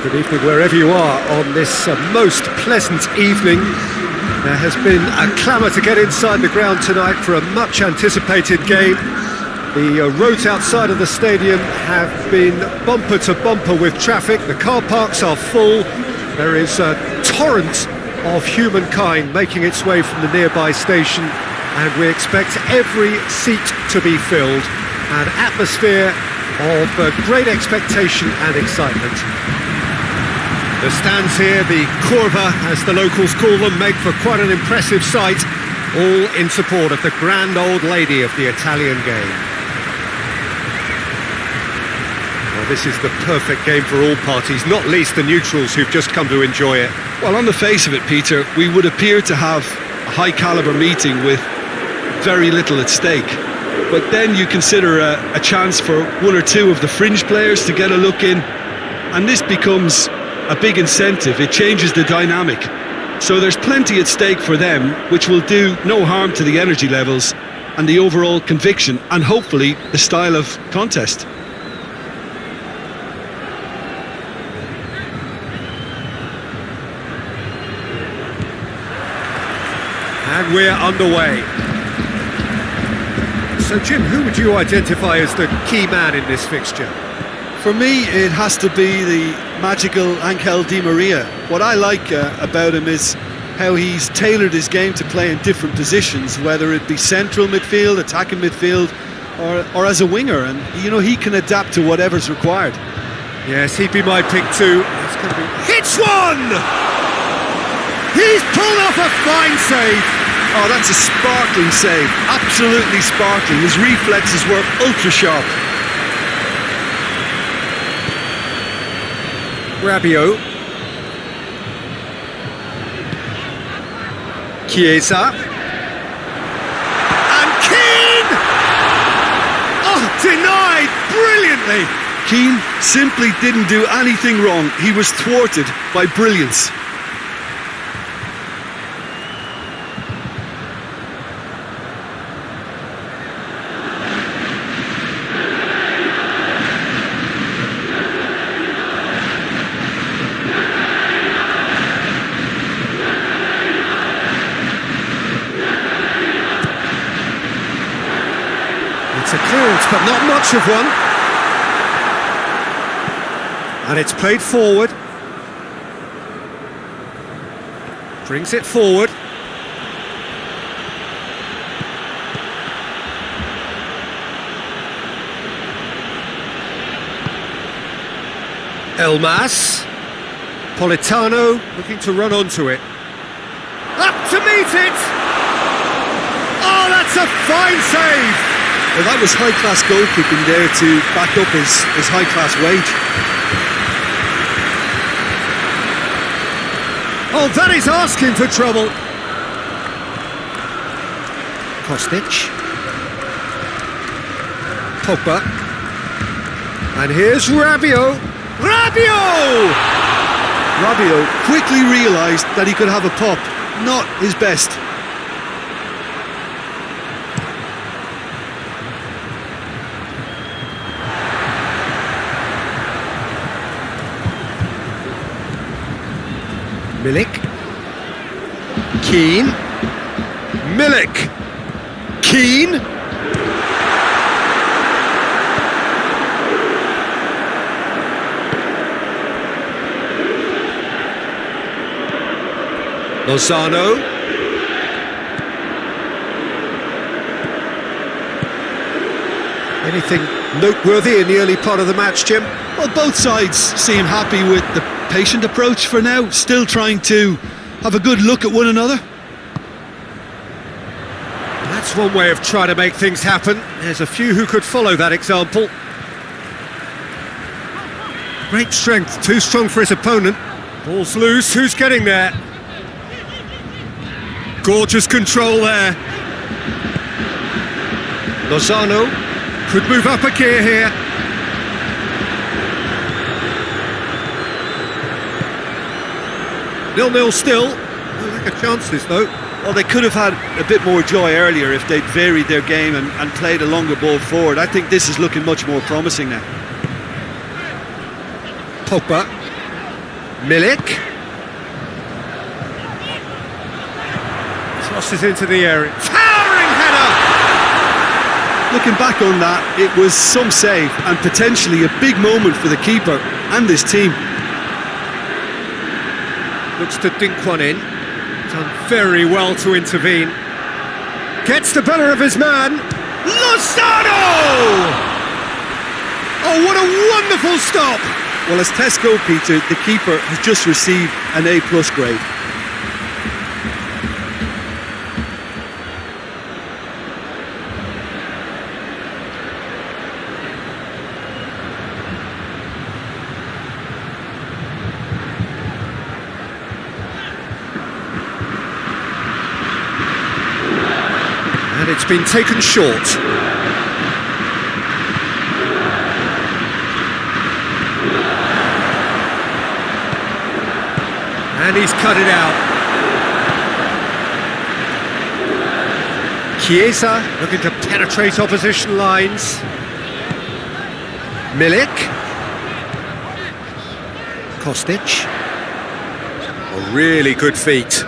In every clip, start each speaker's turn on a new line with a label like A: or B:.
A: Good evening wherever you are on this most pleasant evening. There has been a clamour to get inside the ground tonight for a much anticipated game. The roads outside of the stadium have been bumper to bumper with traffic. The car parks are full. There is a torrent of humankind making its way from the nearby station, and we expect every seat to be filled. An atmosphere of great expectation and excitement. The stands here, the curva as the locals call them, make for quite an impressive sight, all in support of the grand old lady of the Italian game. Well, this is the perfect game for all parties, not least the neutrals who've just come to enjoy it.
B: Well, on the face of it, Peter, we would appear to have a high-caliber meeting with very little at stake. But then you consider a chance for one or two of the fringe players to get a look in, and this becomes a big incentive. It changes the dynamic. So there's plenty at stake for them, which will do no harm to the energy levels and the overall conviction, and hopefully the style of contest.
A: And we're underway. So Jim, who would you identify as the key man in this fixture?
B: For me, it has to be the magical Angel Di Maria. What I like about him is how he's tailored his game to play in different positions, whether it be central midfield, attacking midfield, or as a winger. And, you know, he can adapt to whatever's required.
A: Yes, he'd be my pick too. It's going to be... Hits one! He's pulled off a fine save.
B: Oh, that's a sparkling save. Absolutely sparkling. His reflexes were ultra sharp.
A: Rabiot. Chiesa. And Keane! Oh, denied brilliantly.
B: Keane simply didn't do anything wrong. He was thwarted by brilliance.
A: It's a clearance, but not much of one. And it's played forward. Brings it forward. Elmas. Politano looking to run onto it. Up to meet it! Oh, that's a fine save!
B: Well, that was high-class goalkeeping there to back up his high-class wage.
A: Oh, that is asking for trouble. Kostic. Pogba. And here's Rabiot. Rabiot!
B: Rabiot quickly realised that he could have a pop. Not his best.
A: Milik. Keane. Milik. Keane. Lozano. Anything noteworthy in the early part of the match, Jim?
B: Well, both sides seem happy with the patient approach for now, still trying to have a good look at one another.
A: That's one way of trying to make things happen. There's a few who could follow that example. Great strength, too strong for his opponent. Ball's loose, who's getting there? Gorgeous control there. Lozano could move up a gear here. 0-0 still. No lack of chances though.
B: Well, they could have had a bit more joy earlier if they'd varied their game and played a longer ball forward. I think this is looking much more promising now.
A: Pogba. Milik. Tosses into the area. Towering header!
B: Looking back on that, it was some save and potentially a big moment for the keeper and his team.
A: Looks to dink one in. Done very well to intervene. Gets the better of his man. Lozano! Oh, what a wonderful stop!
B: Well, as tests go, Peter, the keeper has just received an A+ grade.
A: And it's been taken short. And he's cut it out. Chiesa looking to penetrate opposition lines. Milik. Kostic. A really good feat.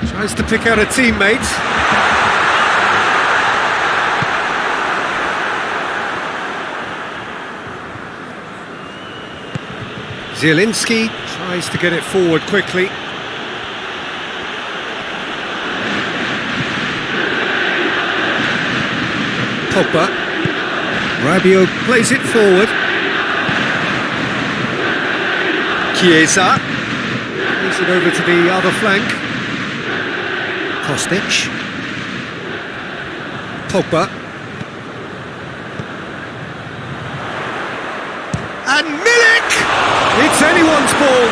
A: Tries to pick out a teammate. Zielinski tries to get it forward quickly. Pogba. Rabiot plays it forward. Chiesa. Plays it over to the other flank. Kostic. Pogba. And Milik! It's anyone's ball.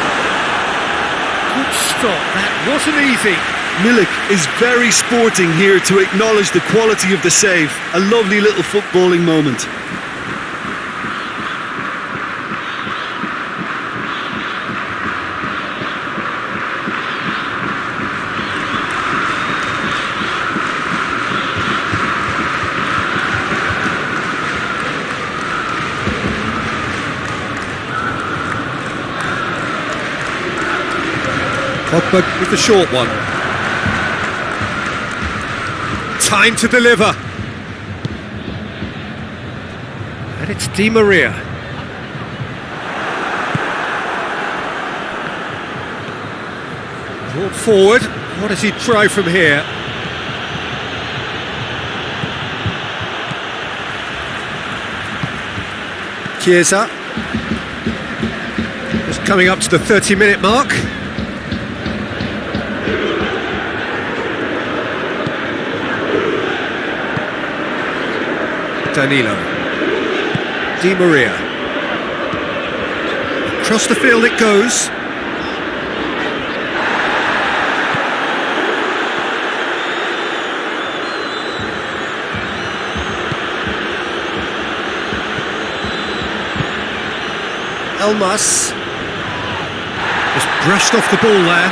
A: Good stop, that wasn't easy.
B: Milik is very sporting here to acknowledge the quality of the save. A lovely little footballing moment.
A: Pogba with the short one. Time to deliver. And it's Di Maria. Brought forward. What does he try from here? Chiesa. Just coming up to the 30-minute mark. Danilo. Di Maria. Across the field it goes. Elmas. Just brushed off the ball there.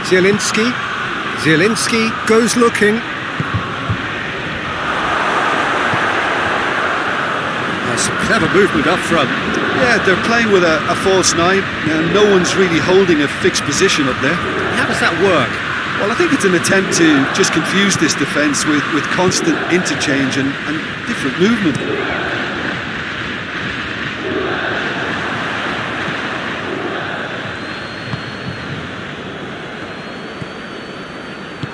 A: Zielinski. Zielinski goes looking. That's some clever movement up front.
B: Yeah, they're playing with a false nine. No one's really holding a fixed position up there.
A: How does that work?
B: Well, I think it's an attempt to just confuse this defence with constant interchange and different movement.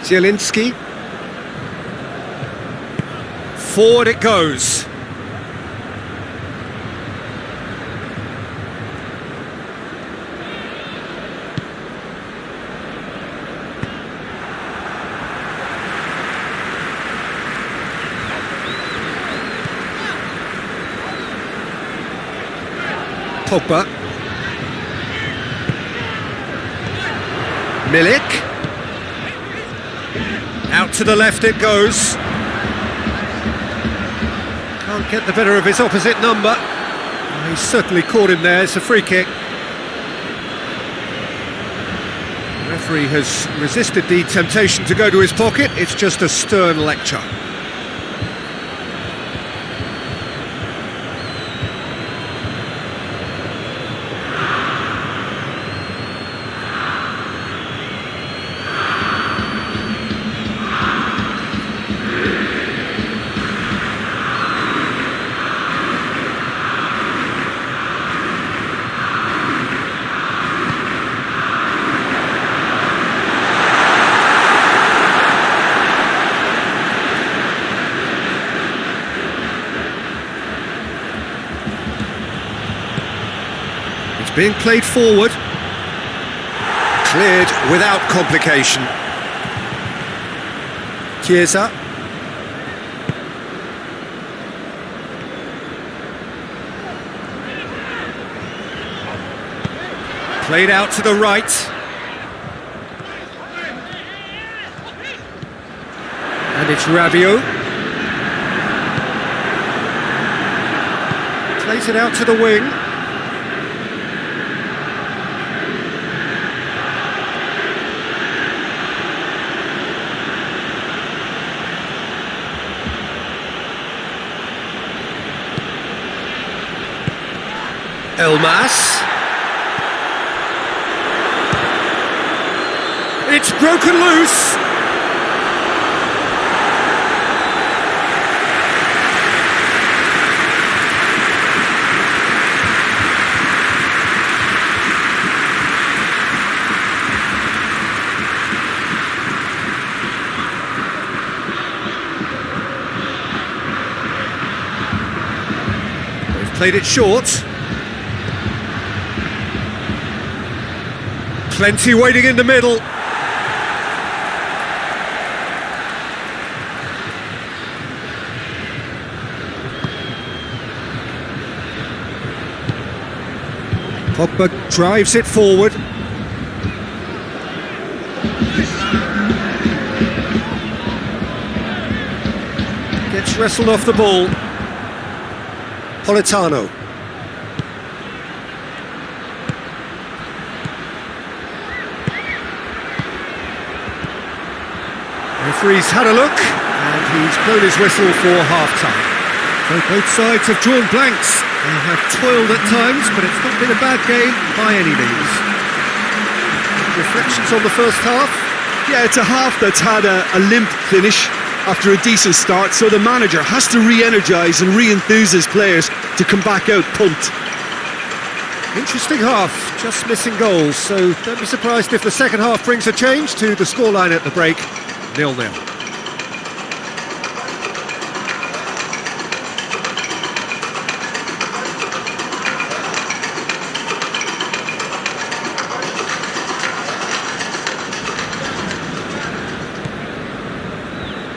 A: Zielinski. Forward it goes. Pogba. Milik. Out to the left it goes. Can't get the better of his opposite number. Oh, he's certainly caught him there. It's a free kick. The referee has resisted the temptation to go to his pocket. It's just a stern lecture. being played forward. Cleared without complication. Chiesa. Played out to the right. And it's Rabiot. Plays it out to the wing. Elmas. It's broken loose. They've played it short. Plenty waiting in the middle. Pogba drives it forward. Gets wrestled off the ball. Politano. Referee's had a look, and he's blown his whistle for half-time. So both sides have drawn blanks. They have toiled at times, but it's not been a bad game by any means. Reflections on the first half?
B: Yeah, it's a half that's had a limp finish after a decent start, so the manager has to re-energise and re-enthuse his players to come back out pumped.
A: Interesting half, just missing goals, so don't be surprised if the second half brings a change to the scoreline at the break, 0-0.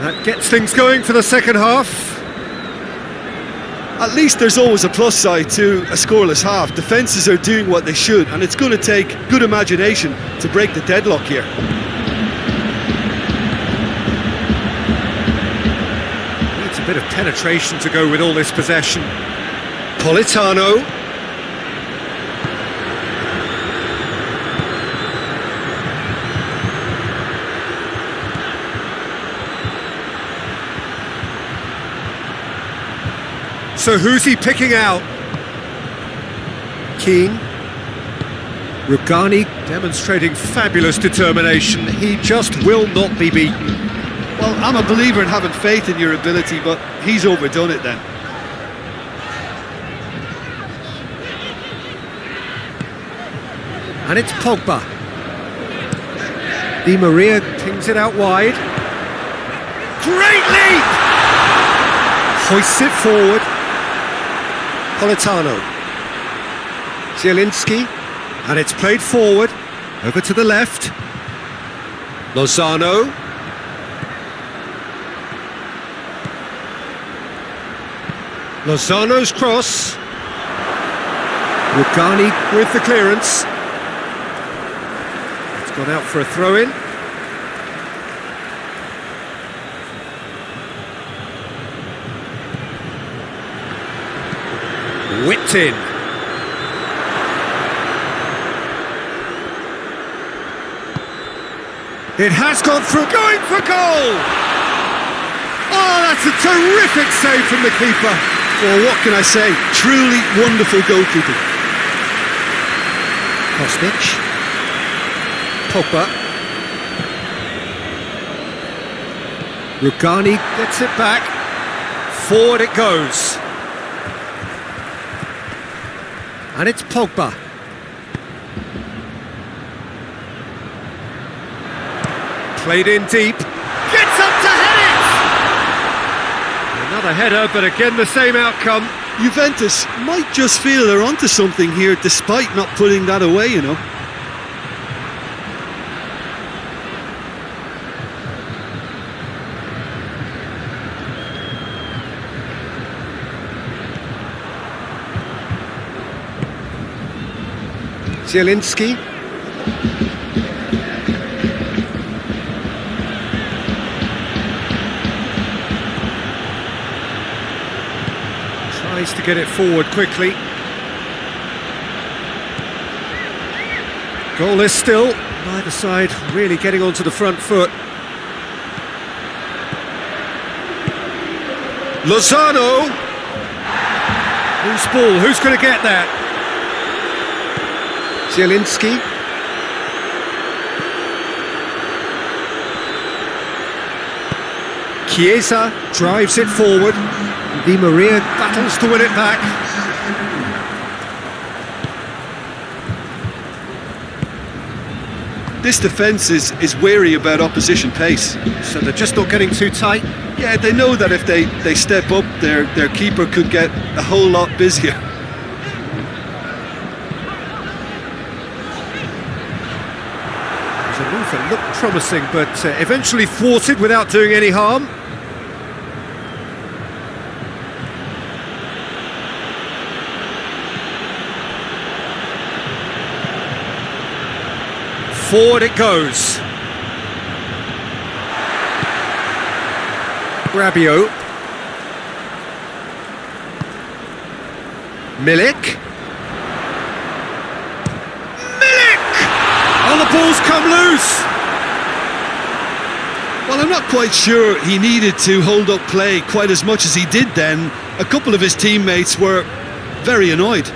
A: That gets things going for the second half.
B: At least there's always a plus side to a scoreless half. Defences are doing what they should, and it's going to take good imagination to break the deadlock here.
A: Needs a bit of penetration to go with all this possession. Politano. So who's he picking out? Keane. Rugani demonstrating fabulous determination. He just will not be beaten.
B: Well, I'm a believer in having faith in your ability, but he's overdone it then.
A: And it's Pogba. Di Maria pings it out wide. Great leap! Hoists it forward. Politano. Zielinski, and it's played forward, over to the left. Lozano. Lozano's cross. Rugani with the clearance. It's gone out for a throw-in. Whipped in. It has gone through, going for goal! Oh, that's a terrific save from the keeper.
B: Well, what can I say? Truly wonderful goalkeeping.
A: Kostic. Pogba. Rugani gets it back. Forward it goes. And it's Pogba. Played in deep. Gets up to head it! Another header, but again the same outcome.
B: Juventus might just feel they're onto something here despite not putting that away, you know.
A: Zielinski. Tries to get it forward quickly. Golas still. Neither side really getting onto the front foot. Lozano. Loose ball. Who's going to get that? Zielinski. Chiesa drives it forward. Di Maria battles to win it back.
B: This defence is wary about opposition pace.
A: So they're just not getting too tight.
B: Yeah, they know that if they step up, their keeper could get a whole lot busier.
A: The move that looked promising, but eventually thwarted without doing any harm. Forward it goes. Rabiot. Milik. Oh, the ball's come loose!
B: Well, I'm not quite sure he needed to hold up play quite as much as he did then. A couple of his teammates were very annoyed.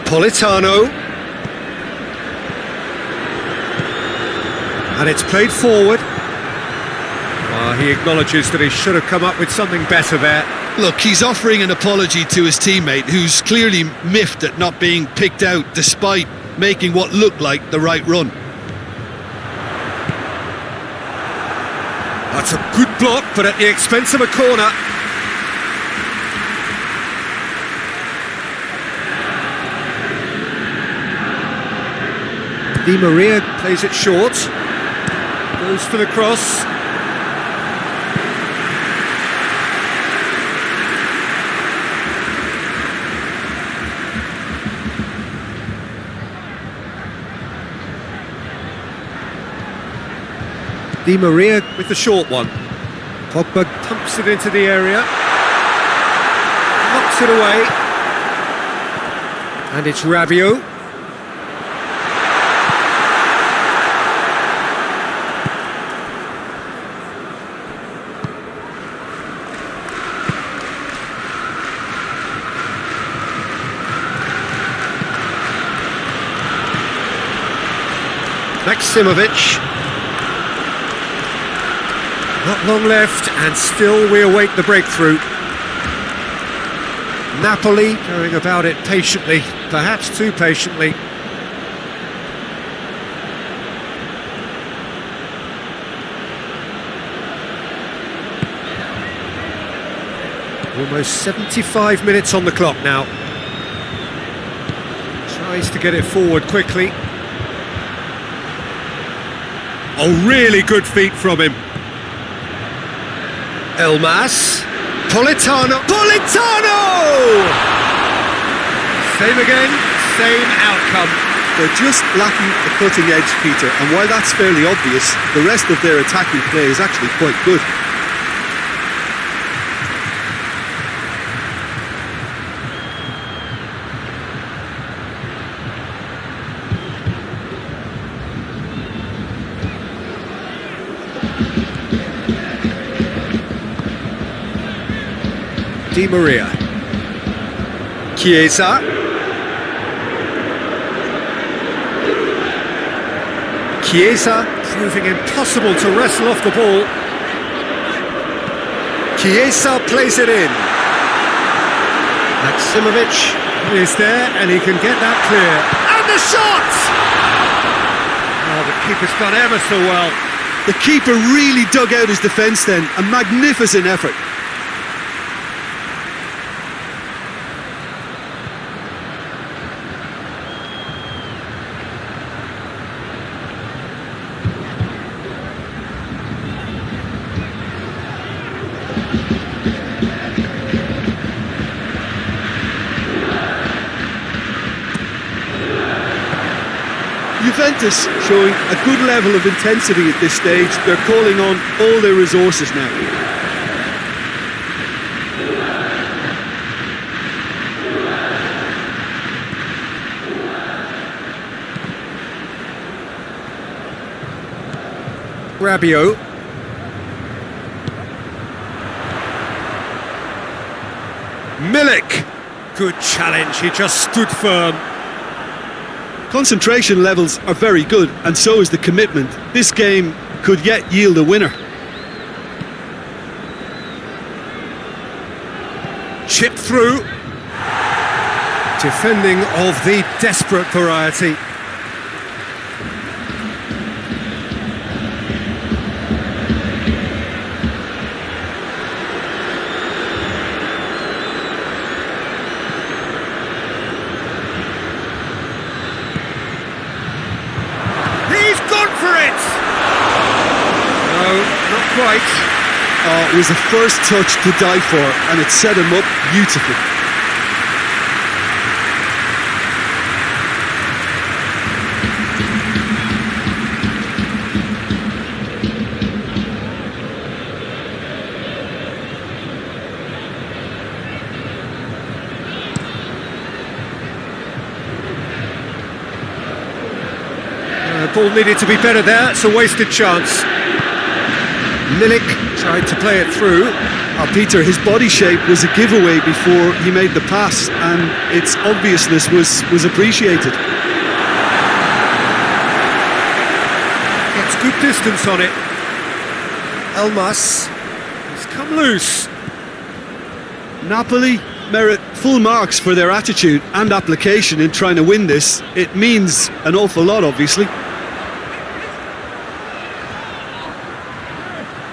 A: Politano. And it's played forward. He acknowledges that he should have come up with something better there.
B: Look, he's offering an apology to his teammate, who's clearly miffed at not being picked out despite making what looked like the right run.
A: That's a good block, but at the expense of a corner. Di Maria plays it short. Goes for the cross. Di Maria with the short one. Pogba pumps it into the area. Knocks it away. And it's Rabiot. Maximovic. Not long left, and still we await the breakthrough. Napoli going about it patiently, perhaps too patiently. Almost 75 minutes on the clock now. Tries to get it forward quickly. Oh, really good feet from him. Elmas. Politano. Politano! Same again, same outcome.
B: They're just lacking the cutting edge, Peter, and while that's fairly obvious, the rest of their attacking play is actually quite good.
A: Di Maria. Chiesa. Chiesa proving impossible to wrestle off the ball. Chiesa plays it in. Maximovic is there and he can get that clear. And the shot! Oh, the keeper's done ever so well.
B: The keeper really dug out his defence then, a magnificent effort. Juventus showing a good level of intensity at this stage. They're calling on all their resources now.
A: Rabiot. Milik. Good challenge, he just stood firm.
B: Concentration levels are very good, and so is the commitment. This game could yet yield a winner.
A: Chipped through. Defending of the desperate variety. Right.
B: Oh, it was a first touch to die for, and it set him up beautifully.
A: Ball needed to be better there, it's a wasted chance. Milik tried to play it through.
B: Peter, his body shape was a giveaway before he made the pass, and its obviousness was appreciated.
A: Gets good distance on it. Elmas has come loose.
B: Napoli merit full marks for their attitude and application in trying to win this. It means an awful lot, obviously.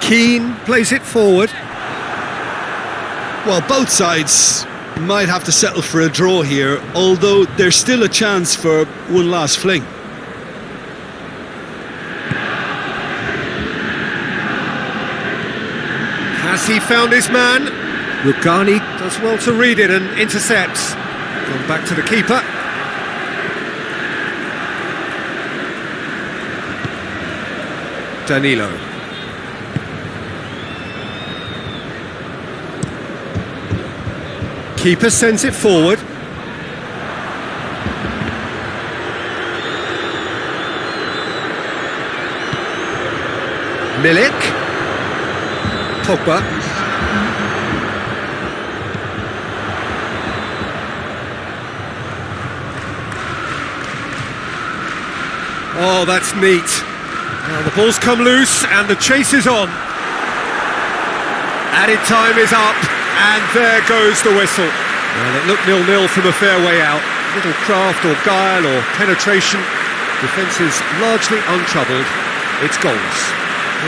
A: Keane plays it forward.
B: Well, both sides might have to settle for a draw here, although there's still a chance for one last fling.
A: Has he found his man? Rugani does well to read it and intercepts. Gone back to the keeper. Danilo. Keeper sends it forward. Milik. Pogba. Oh, that's neat. Now the ball's come loose and the chase is on. Added time is up. And there goes the whistle. Well, it looked 0-0 from a fair way out. Little craft or guile or penetration. Defence is largely untroubled. It's goals.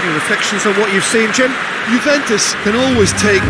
A: Any reflections on what you've seen, Jim?
B: Juventus can always take